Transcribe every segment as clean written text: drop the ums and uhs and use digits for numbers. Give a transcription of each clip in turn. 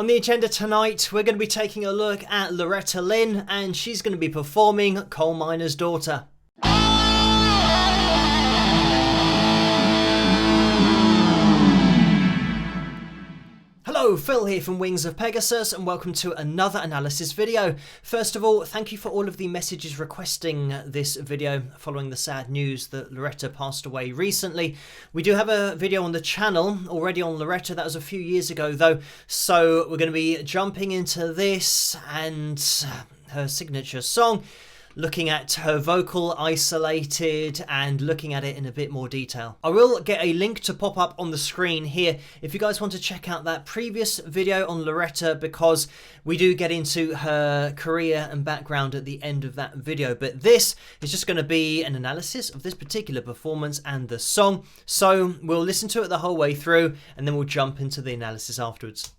On the agenda tonight, we're going to be taking a look at Loretta Lynn, and she's going to be performing Coal Miner's Daughter. Hello, Phil here from Wings of Pegasus, and welcome to another analysis video. First of all, thank you for all of the messages requesting this video following the sad news that Loretta passed away recently. We do have a video on the channel already on Loretta. That was a few years ago though, so we're going to be jumping into this and her signature song, looking at her vocal isolated and looking at it in a bit more detail. I will get a link to pop up on the screen here if you guys want to check out that previous video on Loretta, because we do get into her career and background at the end of that video. But this is just going to be an analysis of this particular performance and the song. So we'll listen to it the whole way through and then we'll jump into the analysis afterwards.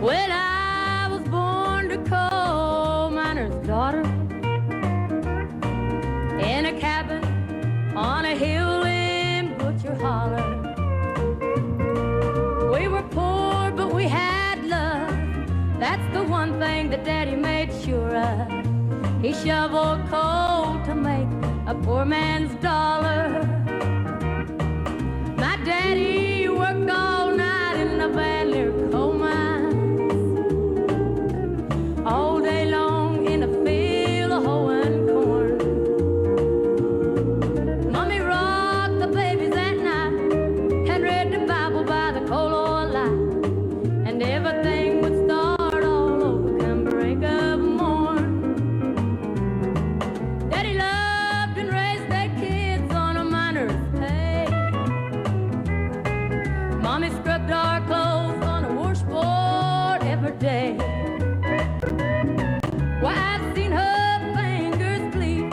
Well, I was born to coal miner's daughter in a cabin on a hill in Butcher Holler. We were poor, but we had love. That's the one thing that Daddy made sure of. He shoveled coal to make a poor man's dollar. My daddy worked all night in the Van Leer coal mine, all day long in a field of hoeing corn. Mommy rocked the babies at night and read the Bible by the coal oil light, and everything would start all over come break of morn. Daddy loved and raised their kids on a miner's pay. Mommy scrubbed our clothes on a washboard every day. Why, I've seen her fingers bleed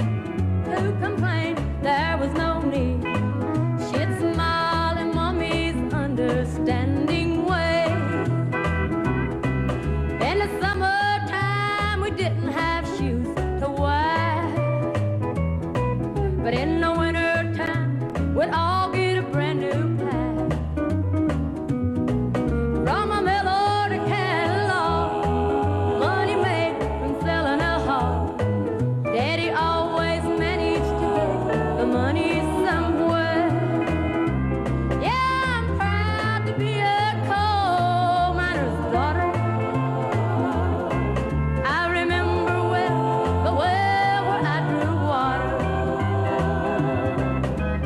to complain there was no need. She'd smile in Mommy's understanding way. In the summertime we didn't have shoes to wear, but in the wintertime we'd all get a brand new pair. From a mill order catalog, money made from selling a hog. Daddy always managed to get the money somewhere. Yeah, I'm proud to be a coal miner's daughter. I remember well the well where I drew water.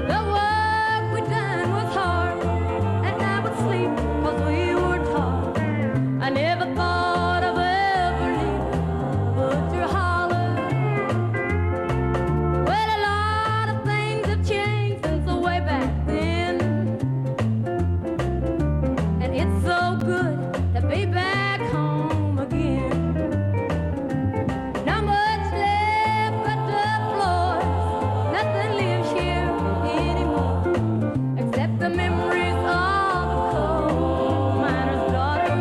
The work we done was hard, and I would sleep 'cause we were taught. I never thought of ever leaving Butcher Holler. Well, a lot of things have changed since the way back then, and it's so good to be back home again. Not much left but the floors, nothing lives here anymore except the memories of a coal miner's daughter.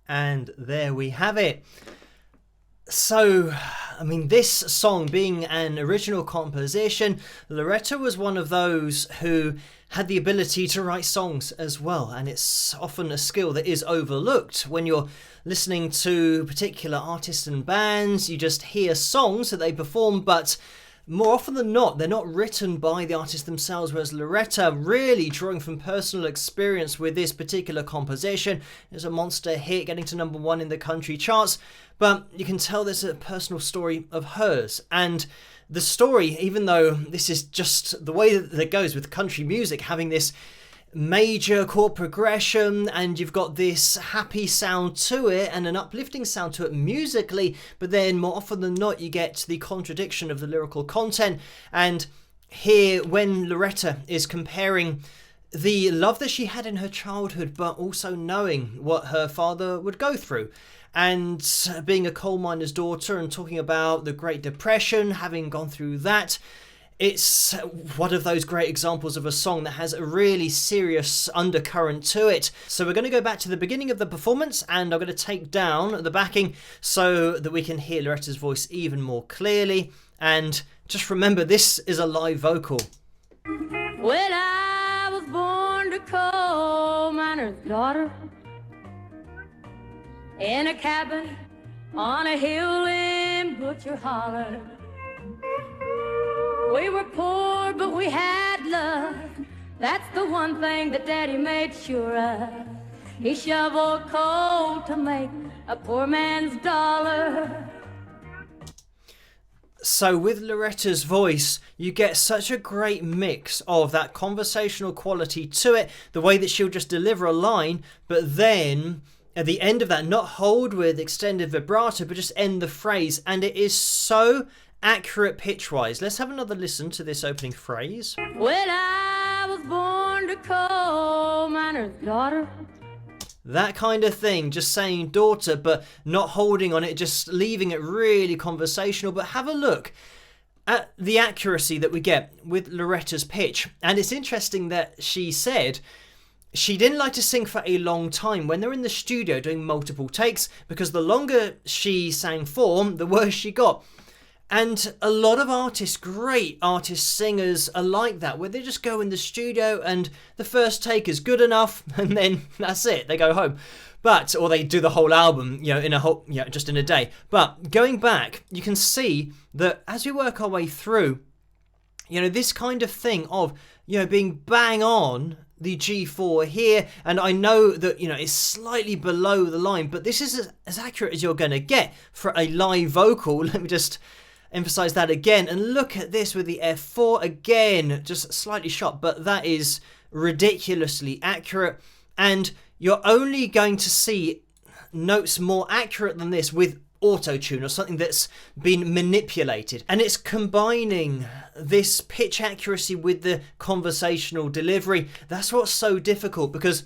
And there we have it. So, I mean, this song being an original composition, Loretta was one of those who had the ability to write songs as well, and it's often a skill that is overlooked when you're listening to particular artists and bands. You just hear songs that they perform, but more often than not, they're not written by the artist themselves, whereas Loretta, really drawing from personal experience with this particular composition, is a monster hit, getting to #1 in the country charts, but you can tell there's a personal story of hers. And the story, even though this is just the way that it goes with country music, having this major chord progression and you've got this happy sound to it and an uplifting sound to it musically, but then more often than not you get the contradiction of the lyrical content. And here, when Loretta is comparing the love that she had in her childhood, but also knowing what her father would go through, and being a coal miner's daughter and talking about the Great Depression, having gone through that, It's one of those great examples of a song that has a really serious undercurrent to it. So we're going to go back to the beginning of the performance, and I'm going to take down the backing so that we can hear Loretta's voice even more clearly. And just remember, this is a live vocal. Well, I was born to coal miner's daughter in a cabin on a hill in Butcher Holler. We were poor, but we had love. That's the one thing that Daddy made sure of. He shoveled coal to make a poor man's dollar. So with Loretta's voice, you get such a great mix of that conversational quality to it, the way that she'll just deliver a line, but then at the end of that, not hold with extended vibrato, but just end the phrase. And it is so accurate pitch-wise. Let's have another listen to this opening phrase. Well, I was born to coal miner's daughter. That kind of thing, just saying daughter, but not holding on it, just leaving it really conversational. But have a look at the accuracy that we get with Loretta's pitch. And it's interesting that she said she didn't like to sing for a long time when they're in the studio doing multiple takes, because the longer she sang for, the worse she got. And a lot of artists, great artists, singers are like that, where they just go in the studio and the first take is good enough and then that's it, they go home. But, or they do the whole album, just in a day. But going back, you can see that as we work our way through, this kind of thing of, being bang on the G4 here, and I know that, it's slightly below the line, but this is as accurate as you're going to get for a live vocal. Let me just emphasize that again, and look at this with the F4 again, just slightly shot, but that is ridiculously accurate. And you're only going to see notes more accurate than this with auto-tune or something that's been manipulated, and it's combining this pitch accuracy with the conversational delivery. That's what's so difficult, because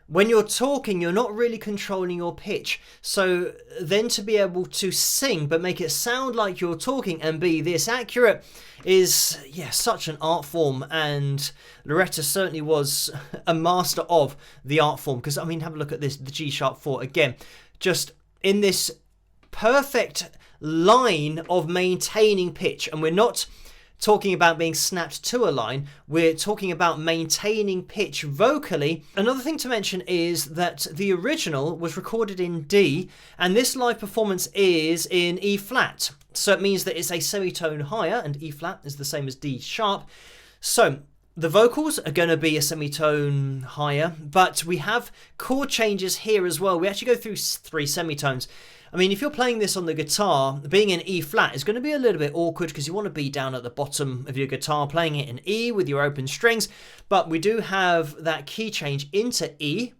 when you're talking, you're not really controlling your pitch. So then to be able to sing but make it sound like you're talking and be this accurate is, such an art form. And Loretta certainly was a master of the art form. Because, have a look at this, the G sharp 4 again. Just in this perfect line of maintaining pitch. And we're not talking about being snapped to a line, we're talking about maintaining pitch vocally. Another thing to mention is that the original was recorded in D, and this live performance is in E flat. So it means that it's a semitone higher, and E flat is the same as D sharp. So the vocals are going to be a semitone higher, but we have chord changes here as well. We actually go through 3 semitones. If you're playing this on the guitar, being in E flat is going to be a little bit awkward because you want to be down at the bottom of your guitar playing it in E with your open strings. But we do have that key change into E,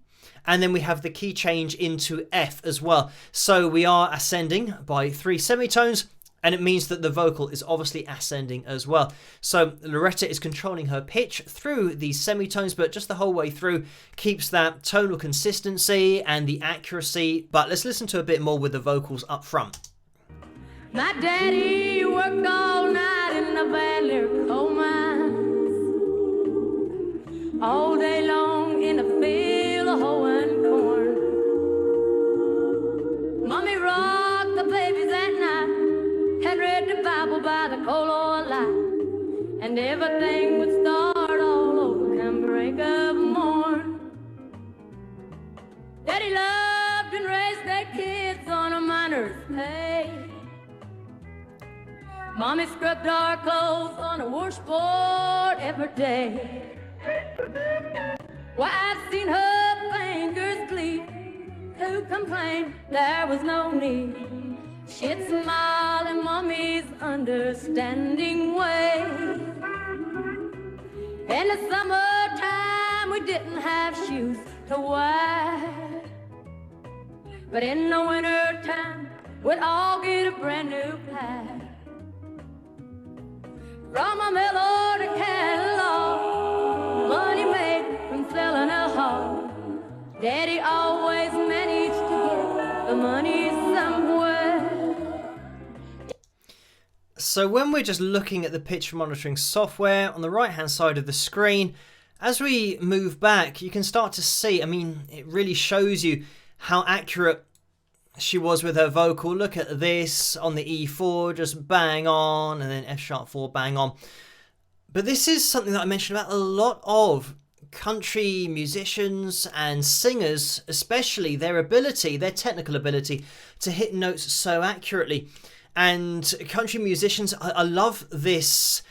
and then we have the key change into F as well. So we are ascending by 3 semitones, and it means that the vocal is obviously ascending as well. So Loretta is controlling her pitch through these semitones, but just the whole way through keeps that tonal consistency and the accuracy. But let's listen to a bit more with the vocals up front. My daddy worked all night in the valley coal mines, all day long in a field of hoeing corn. Mommy rocked the babies at night and read the Bible by the coal oil light, and everything would start all over come break of morn. Daddy loved and raised their kids on a miner's pay. Mommy scrubbed our clothes on a washboard every day. Why, I've seen her fingers bleed to complain there was no need. She'd smile in Mommy's understanding way. In the summertime we didn't have shoes to wear, but in the wintertime we'd all get a brand new pair. From a mail order catalog, money made from selling a hog. Daddy always managed to get the money somewhere. So when we're just looking at the pitch monitoring software on the right hand side of the screen, as we move back, you can start to see, I mean, it really shows you how accurate she was with her vocal. Look at this on the E4, just bang on, and then F sharp 4, bang on. But this is something that I mentioned about a lot of country musicians and singers, especially their ability, their technical ability to hit notes so accurately. And country musicians, I love this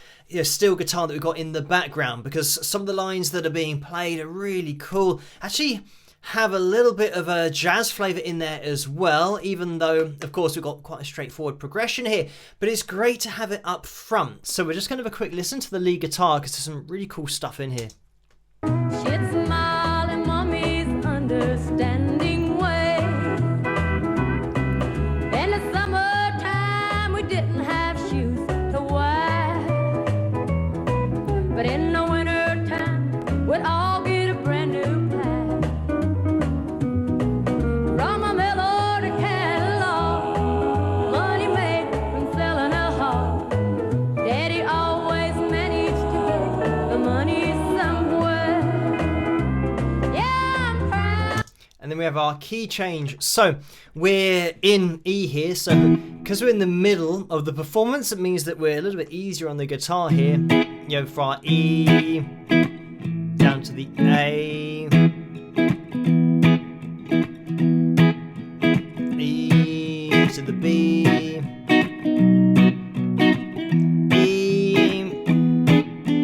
steel guitar that we've got in the background, because some of the lines that are being played are really cool. Actually have a little bit of a jazz flavour in there as well, even though, of course, we've got quite a straightforward progression here. But it's great to have it up front. So we're just going to have a quick listen to the lead guitar, because there's some really cool stuff in here. She'd smile in mommy's understanding way. In the summertime we didn't have shoes to wear, but in the wintertime we'd all get a brand new pair. From a mail order catalog, money made from selling a hog. Daddy always managed to get the money somewhere. And then we have our key change. So we're in E here. So because we're in the middle of the performance, it means that we're a little bit easier on the guitar here. For our E, down to the A, E to the B,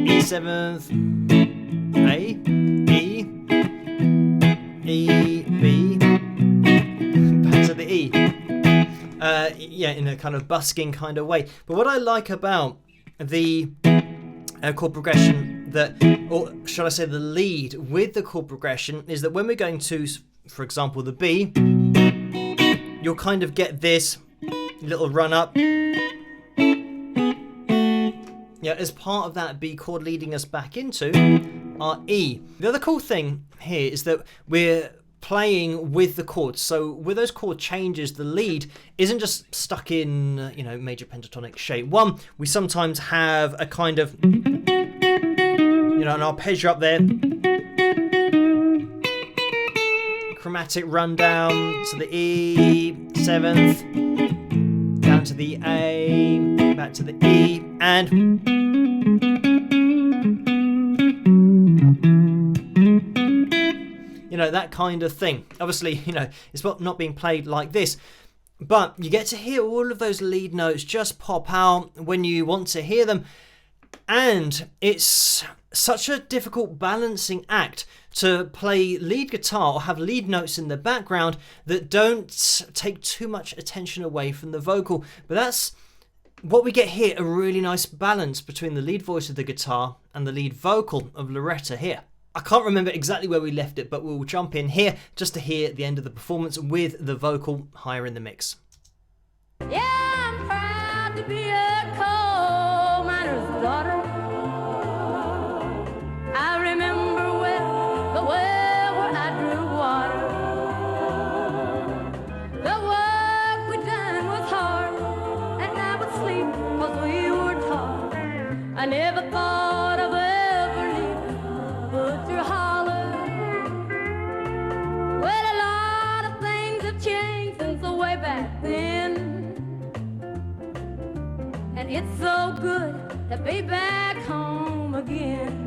E7th, A, E, B, back to the E. In a kind of busking kind of way. But what I like about the chord progression, or shall I say the lead with the chord progression, is that when we're going to, for example, the B, you'll kind of get this little run up. As part of that B chord leading us back into our E. The other cool thing here is that we're playing with the chords. So with those chord changes, the lead isn't just stuck in, major pentatonic shape 1. We sometimes have a kind of, an arpeggio up there. Chromatic rundown to the E, 7th, down to the A, back to the E, and that kind of thing. Obviously, it's not being played like this, but you get to hear all of those lead notes just pop out when you want to hear them. And it's such a difficult balancing act to play lead guitar or have lead notes in the background that don't take too much attention away from the vocal. But that's what we get here, a really nice balance between the lead voice of the guitar and the lead vocal of Loretta here. I can't remember exactly where we left it, but we'll jump in here just to hear the end of the performance with the vocal higher in the mix. Yeah, I'm proud to be a coal miner's daughter. I remember the well where I drew water. The work we done was hard, and I would sleep 'cause we were taught. I never thought of ever leaving Butcher Holler. Well, a lot of things have changed since the way back then, and it's so good to be back home again.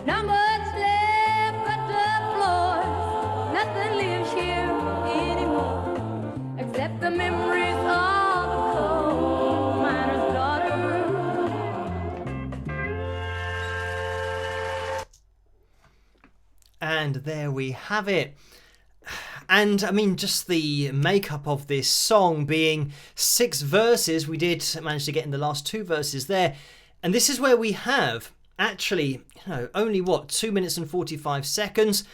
Not much left but the floors, nothing lives here anymore, except the memories of a coal miner's daughter. And there we have it. And I mean, just the makeup of this song being 6 verses, we did manage to get in the last 2 verses there. And this is where we have actually, only 2 minutes and 45 seconds.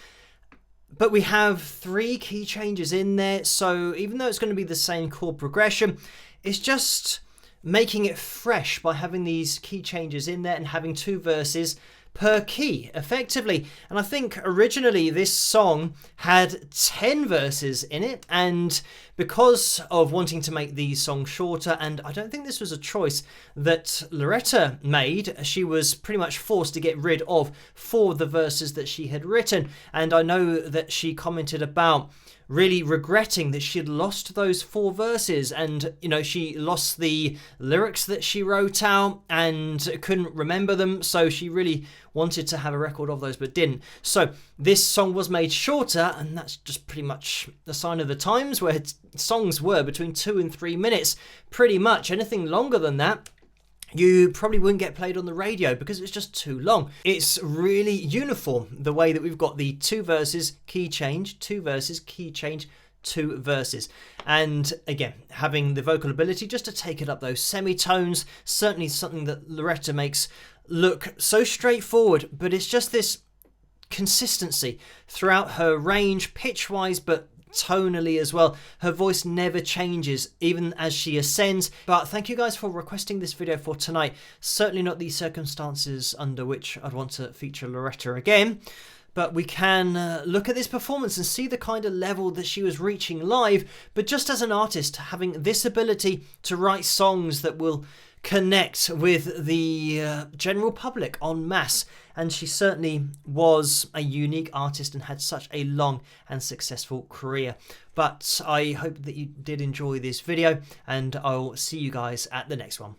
But we have 3 key changes in there. So even though it's going to be the same chord progression, it's just making it fresh by having these key changes in there and having 2 verses per key effectively. And I think originally this song had 10 verses in it, and because of wanting to make these songs shorter, and I don't think this was a choice that Loretta made, she was pretty much forced to get rid of 4 of the verses that she had written. And I know that she commented about really regretting that she'd lost those 4 verses, and she lost the lyrics that she wrote out and couldn't remember them, so she really wanted to have a record of those but didn't. So this song was made shorter, and that's just pretty much the sign of the times, where songs were between 2 and 3 minutes. Pretty much anything longer than that, you probably wouldn't get played on the radio because it's just too long. It's really uniform, the way that we've got the 2 verses, key change, 2 verses, key change, 2 verses. And again, having the vocal ability just to take it up those semitones, certainly something that Loretta makes look so straightforward, but it's just this consistency throughout her range, pitch-wise, but tonally as well. Her voice never changes even as she ascends. But thank you guys for requesting this video for tonight. Certainly not the circumstances under which I'd want to feature Loretta again, but we can look at this performance and see the kind of level that she was reaching live. But just as an artist, having this ability to write songs that will connect with the general public en masse, and she certainly was a unique artist and had such a long and successful career. But I hope that you did enjoy this video, and I'll see you guys at the next one.